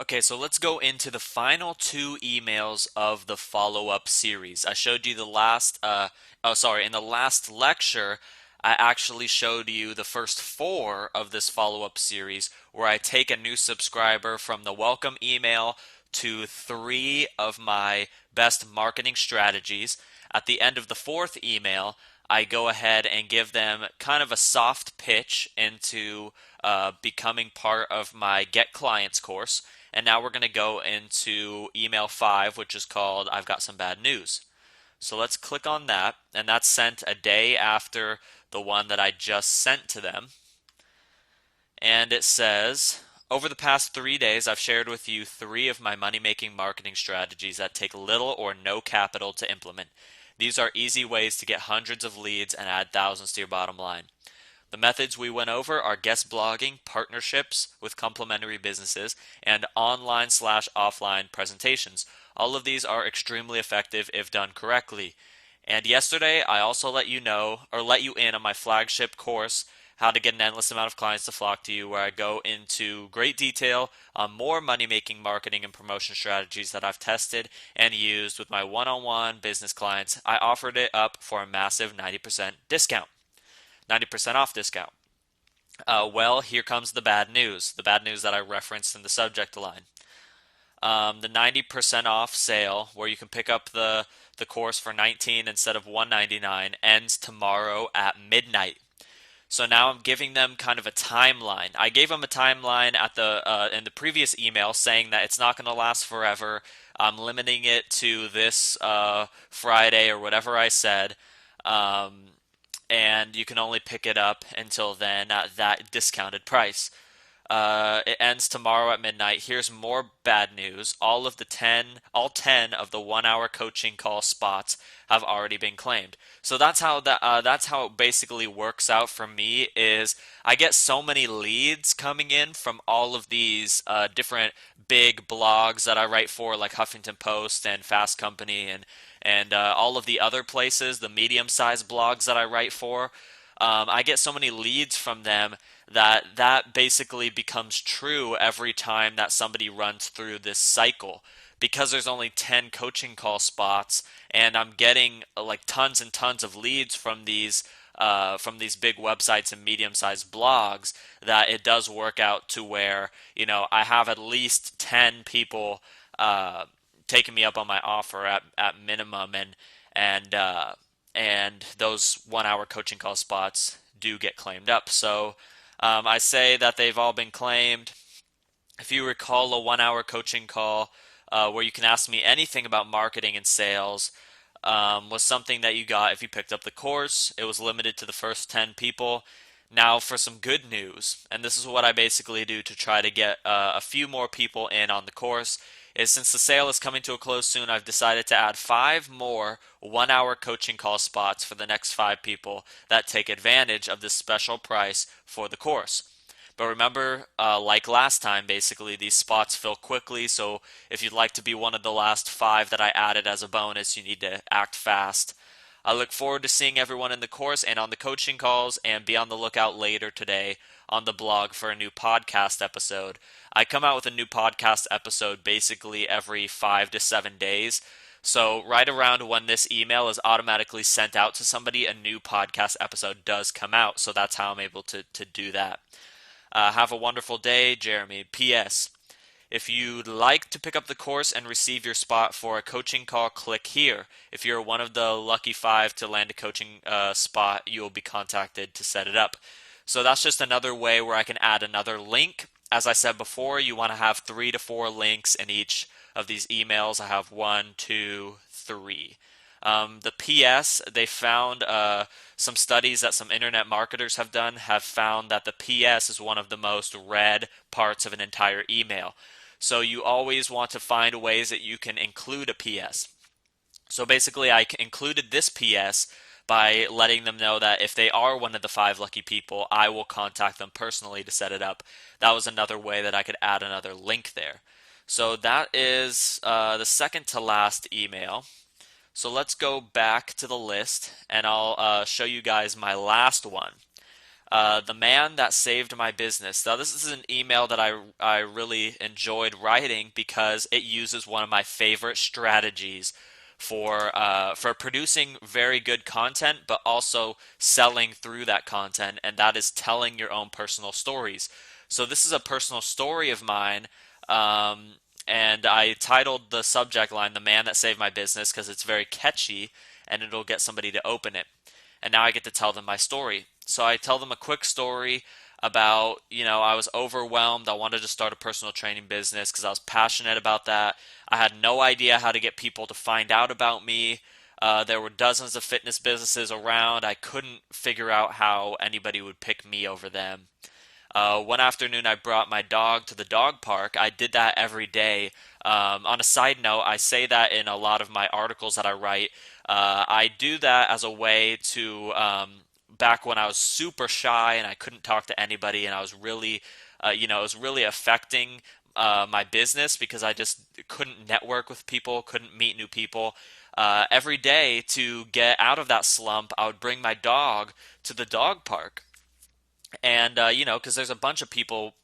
Okay, so let's go into the final two emails of the follow-up series. I showed you the last, in the last lecture, I actually showed you the first four of this follow-up series where I take a new subscriber from the welcome email to three of my best marketing strategies. At the end of the fourth email, I go ahead and give them kind of a soft pitch into becoming part of my Get Clients course. And now we're going to go into email 5, which is called I've Got Some Bad News. So let's click on that, and that's sent a day after the one that I just sent to them. And it says, over the past 3 days, I've shared with you three of my money-making marketing strategies that take little or no capital to implement. These are easy ways to get hundreds of leads and add thousands to your bottom line. The methods we went over are guest blogging, partnerships with complementary businesses, and online/offline presentations. All of these are extremely effective if done correctly. And yesterday, I also let you know, or let you in on my flagship course, How to Get an Endless Amount of Clients to Flock to You, where I go into great detail on more money-making marketing and promotion strategies that I've tested and used with my one-on-one business clients. I offered it up for a massive 90% discount. 90% off discount. Well, here comes the bad news. The bad news that I referenced in the subject line. The 90% off sale, where you can pick up the course for 19 instead of 199, ends tomorrow at midnight. So now I'm giving them kind of a timeline. I gave them a timeline at the in the previous email saying that it's not going to last forever. I'm limiting it to this Friday or whatever I said. And you can only pick it up until then at that discounted price. It ends tomorrow at midnight. Here's more bad news. All 10 of the 1 hour coaching call spots have already been claimed. So that's how it basically works out for me. Is I get so many leads coming in from all of these different big blogs that I write for, like Huffington Post and Fast Company and all of the other places, the medium-sized blogs that I write for. I get so many leads from them that basically becomes true every time that somebody runs through this cycle. Because there's only 10 coaching call spots, and I'm getting like tons and tons of leads from these big websites and medium-sized blogs, that it does work out to where, I have at least 10 people taking me up on my offer at minimum, and those 1 hour coaching call spots do get claimed up. So I say that they've all been claimed. If you recall, a 1 hour coaching call where you can ask me anything about marketing and sales was something that you got if you picked up the course. It was limited to the first 10 people. Now for some good news, and this is what I basically do to try to get a few more people in on the course, is since the sale is coming to a close soon, I've decided to add 5 more 1 hour coaching call spots for the next 5 people that take advantage of this special price for the course. But remember, like last time, basically, these spots fill quickly, so if you'd like to be one of the last 5 that I added as a bonus, you need to act fast. I look forward to seeing everyone in the course and on the coaching calls, and be on the lookout later today on the blog for a new podcast episode. I come out with a new podcast episode basically every 5 to 7 days. So right around when this email is automatically sent out to somebody, a new podcast episode does come out. So that's how I'm able to do that. Have a wonderful day, Jeremy. P.S. If you'd like to pick up the course and receive your spot for a coaching call, click here. If you're one of the lucky 5 to land a coaching spot, you will be contacted to set it up. So that's just another way where I can add another link. As I said before, you want to have 3 to 4 links in each of these emails. I have 1, 2, 3. The PS, they found some studies that some internet marketers have done have found that the PS is one of the most read parts of an entire email. So you always want to find ways that you can include a PS. So basically, I included this PS by letting them know that if they are one of the 5 lucky people, I will contact them personally to set it up. That was another way that I could add another link there. So that is the second to last email. So let's go back to the list, and I'll show you guys my last one. The man that saved my business. Now, this is an email that I really enjoyed writing because it uses one of my favorite strategies for producing very good content, but also selling through that content, and that is telling your own personal stories. So this is a personal story of mine, um, and I titled the subject line "The Man That Saved My Business" because it's very catchy and it'll get somebody to open it. And now I get to tell them my story. So I tell them a quick story about, I was overwhelmed. I wanted to start a personal training business because I was passionate about that. I had no idea how to get people to find out about me. There were dozens of fitness businesses around. I couldn't figure out how anybody would pick me over them. One afternoon, I brought my dog to the dog park. I did that every day. On a side note, I say that in a lot of my articles that I write. I do that as a way to, back when I was super shy and I couldn't talk to anybody, and I was really, it was really affecting my business because I just couldn't network with people, couldn't meet new people. Every day to get out of that slump, I would bring my dog to the dog park. And because there's a bunch of people,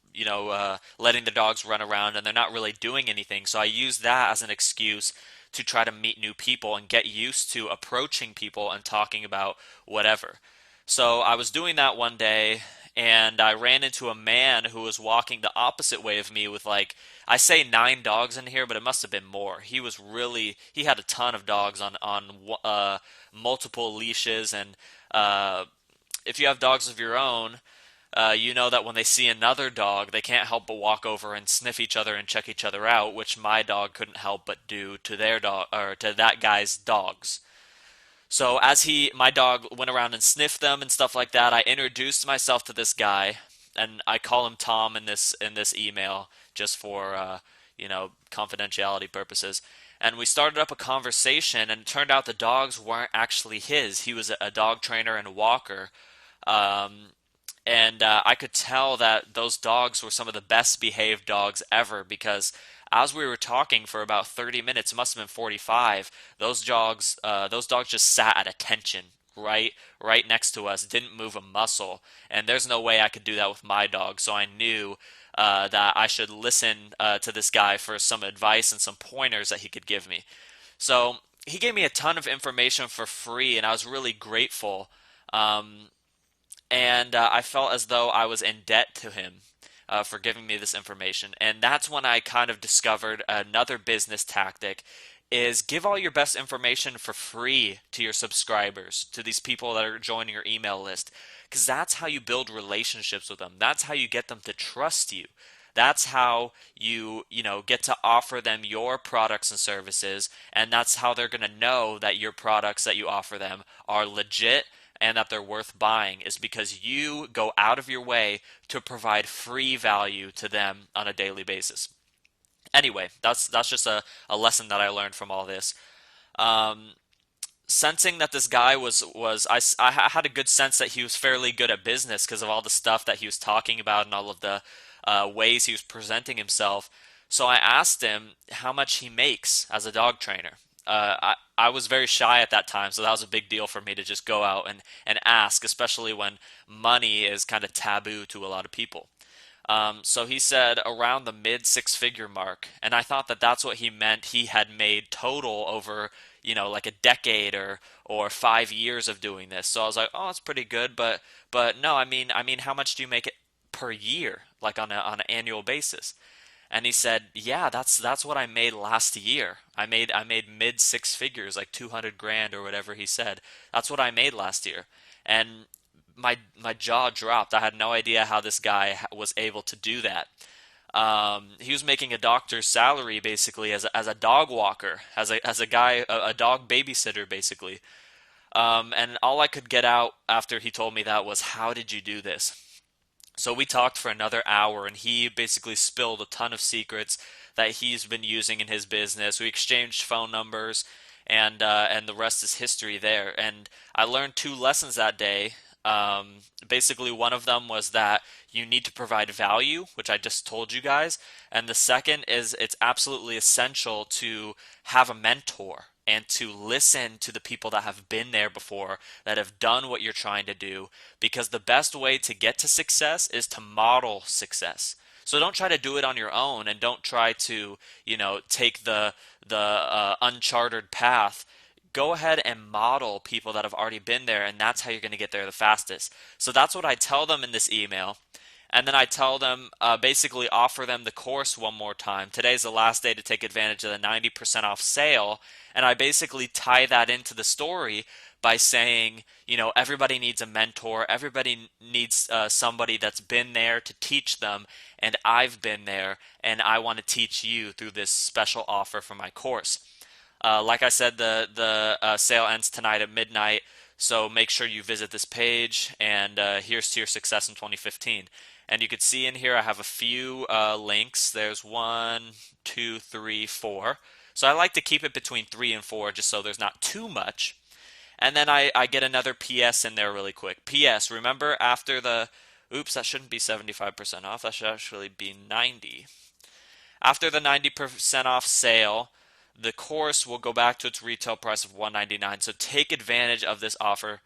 letting the dogs run around and they're not really doing anything. So I use that as an excuse to try to meet new people and get used to approaching people and talking about whatever. So I was doing that one day, and I ran into a man who was walking the opposite way of me with, like, I say 9 dogs in here, but it must have been more. He had a ton of dogs on multiple leashes, and if you have dogs of your own, you know that when they see another dog, they can't help but walk over and sniff each other and check each other out, which my dog couldn't help but do to their dog or to that guy's dogs. So as my dog went around and sniffed them and stuff like that, I introduced myself to this guy, and I call him Tom in this email just for confidentiality purposes. And we started up a conversation, and it turned out the dogs weren't actually his. He was a dog trainer and walker. Um, and I could tell that those dogs were some of the best behaved dogs ever because as we were talking for about 30 minutes, it must have been 45, those dogs just sat at attention right next to us, didn't move a muscle. And there's no way I could do that with my dog, so I knew that I should listen to this guy for some advice and some pointers that he could give me. So he gave me a ton of information for free, and I was really grateful. Um, and I felt as though I was in debt to him for giving me this information. And that's when I kind of discovered another business tactic is give all your best information for free to your subscribers, to these people that are joining your email list, because that's how you build relationships with them. That's how you get them to trust you. That's how you get to offer them your products and services, and that's how they're going to know that your products that you offer them are legit and that they're worth buying is because you go out of your way to provide free value to them on a daily basis. Anyway, that's just a lesson that I learned from all this. Um, Sensing that this guy I had a good sense that he was fairly good at business because of all the stuff that he was talking about and all of the ways he was presenting himself. So I asked him how much he makes as a dog trainer. I was very shy at that time, so that was a big deal for me to just go out and ask, especially when money is kind of taboo to a lot of people. So he said around the mid six-figure mark, and I thought that that's what he meant. He had made total over, like a decade or 5 years of doing this. So I was like, oh, that's pretty good, but no, I mean, how much do you make it per year, like on an annual basis? And he said, yeah, that's what I made last year. I made mid six figures, like 200 grand or whatever he said. That's what I made last year. And my jaw dropped. I had no idea how this guy was able to do that. He was making a doctor's salary basically as a dog walker, as a guy, a dog babysitter basically. And all I could get out after he told me that was, how did you do this? So we talked for another hour, and he basically spilled a ton of secrets that he's been using in his business. We exchanged phone numbers, and the rest is history there. And I learned 2 lessons that day. Basically, one of them was that you need to provide value, which I just told you guys, and the second is it's absolutely essential to have a mentor. and to listen to the people that have been there before, that have done what you're trying to do, because the best way to get to success is to model success. So don't try to do it on your own, and don't try to, take the uncharted path. Go ahead and model people that have already been there, and that's how you're going to get there the fastest. So that's what I tell them in this email. And then I tell them, basically offer them the course one more time. Today's the last day to take advantage of the 90% off sale. And I basically tie that into the story by saying, everybody needs a mentor. Everybody needs somebody that's been there to teach them. And I've been there, and I want to teach you through this special offer for my course. Like I said, the sale ends tonight at midnight. So make sure you visit this page, and here's to your success in 2015. And you can see in here I have a few links. There's 1, 2, 3, 4. So I like to keep it between 3 and 4 just so there's not too much. And then I get another PS in there really quick. PS, remember after oops, that shouldn't be 75% off. That should actually be 90. After the 90% off sale, the course will go back to its retail price of $199. So take advantage of this offer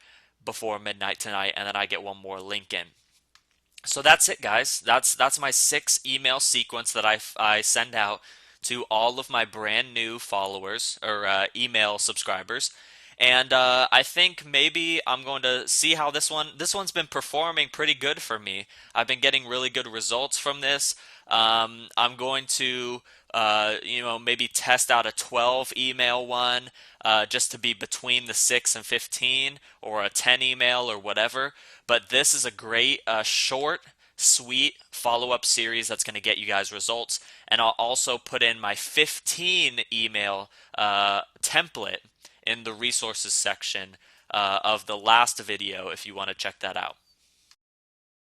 before midnight tonight, and then I get one more link in. So that's it, guys. That's my 6 email sequence that I send out to all of my brand new followers or email subscribers. And I think maybe I'm going to see how this one's been performing pretty good for me. I've been getting really good results from this. I'm going to maybe test out a 12 email one just to be between the 6 and 15, or a 10 email or whatever. But this is a great short, sweet follow-up series that's going to get you guys results. And I'll also put in my 15 email template in the resources section of the last video if you want to check that out.